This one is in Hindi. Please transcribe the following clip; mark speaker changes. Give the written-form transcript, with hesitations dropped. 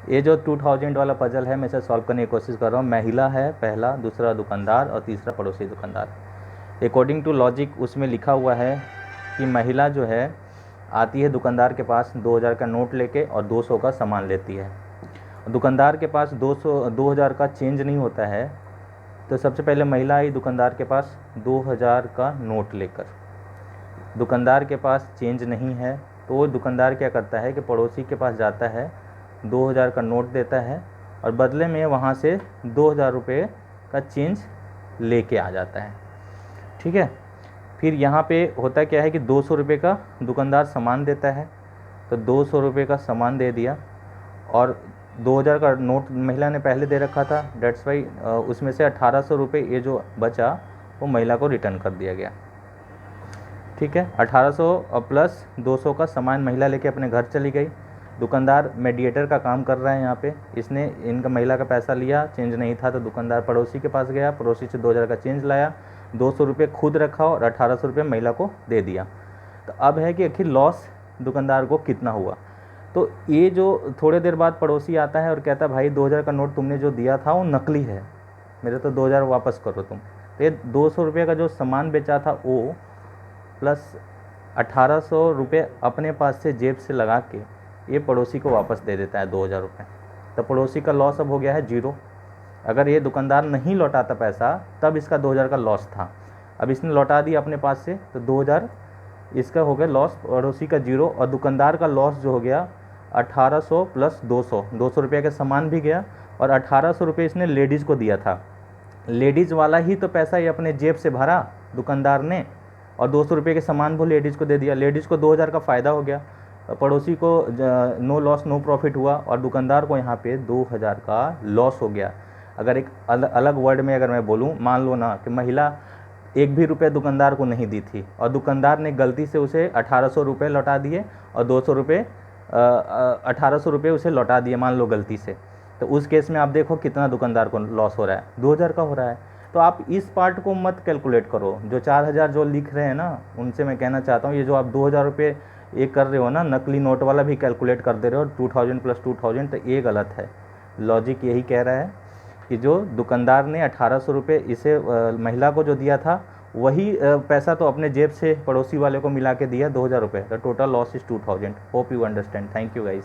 Speaker 1: ये जो 2000 वाला पजल है मैं इसे सॉल्व करने की कोशिश कर रहा हूँ। महिला है पहला, दूसरा दुकानदार और तीसरा पड़ोसी दुकानदार। अकॉर्डिंग टू लॉजिक उसमें लिखा हुआ है कि महिला जो है आती है दुकानदार के पास 2000 का नोट लेके और 200 का सामान लेती है। दुकानदार के पास 2000 का चेंज नहीं होता है, तो सबसे पहले महिला आई दुकानदार के पास 2000 का नोट लेकर। दुकानदार के पास चेंज नहीं है तो वो दुकानदार क्या करता है कि पड़ोसी के पास जाता है, 2000 का नोट देता है और बदले में वहाँ से 2000 रुपये का चेंज लेके आ जाता है। ठीक है। फिर यहाँ पे होता क्या है कि 200 रुपये का दुकानदार सामान देता है, तो 200 रुपये का सामान दे दिया और 2000 का नोट महिला ने पहले दे रखा था, डेट्स वाई उसमें से 1800 रुपये ये जो बचा वो महिला को रिटर्न कर दिया गया। ठीक है। 1800 प्लस 200 का सामान महिला लेके अपने घर चली गई। दुकानदार मीडिएटर का काम कर रहा है यहाँ पे, इसने इनका महिला का पैसा लिया, चेंज नहीं था तो दुकानदार पड़ोसी के पास गया, पड़ोसी से 2000 का चेंज लाया, 200 रुपये खुद रखा और 1800 रुपये महिला को दे दिया। तो अब है कि आखिर लॉस दुकानदार को कितना हुआ। तो ये जो थोड़े देर बाद पड़ोसी आता है और कहता भाई 2000 का नोट तुमने जो दिया था वो नकली है, मेरे तो 2000 वापस करो तुम। तो ये 200 रुपये का जो सामान बेचा था वो प्लस 1800 रुपये अपने पास से जेब से लगा के ये पड़ोसी को वापस दे देता है 2000 रुपये। तो पड़ोसी का लॉस अब हो गया है 0। अगर ये दुकानदार नहीं लौटाता पैसा तब इसका 2000 का लॉस था, अब इसने लौटा दिया अपने पास से तो 2000 इसका हो गया लॉस, पड़ोसी का 0 और दुकानदार का लॉस जो हो गया 1800 प्लस 200 रुपये का सामान भी गया और 1800 रुपये इसने लेडीज़ को दिया था। लेडीज़ वाला ही तो पैसा ये अपने जेब से भरा दुकानदार ने और 200 रुपये के सामान वो लेडीज़ को दे दिया। लेडीज़ को 2000 का फ़ायदा हो गया, पड़ोसी को नो लॉस नो प्रॉफिट हुआ और दुकानदार को यहाँ पे 2000 का लॉस हो गया। अगर एक अलग वर्ड में अगर मैं बोलूँ, मान लो ना कि महिला एक भी रुपये दुकानदार को नहीं दी थी और दुकानदार ने गलती से उसे 1800 रुपये लौटा दिए और 200 रुपये 1800 रुपये उसे लौटा दिए मान लो गलती से, तो उस केस में आप देखो कितना दुकानदार को लॉस हो रहा है, 2000 का हो रहा है। तो आप इस पार्ट को मत कैलकुलेट करो। जो 4000 जो लिख रहे हैं ना उनसे मैं कहना चाहता हूँ ये जो आप 2000 रुपये ये कर रहे हो ना, नकली नोट वाला भी कैलकुलेट कर दे रहे हो 2000 प्लस 2000, तो ये गलत है। लॉजिक यही कह रहा है कि जो दुकानदार ने 1800 रुपये इसे महिला को जो दिया था वही पैसा तो अपने जेब से पड़ोसी वाले को मिला के दिया 2000 रुपये। The total loss is 2000। Hope you understand. Thank you guys.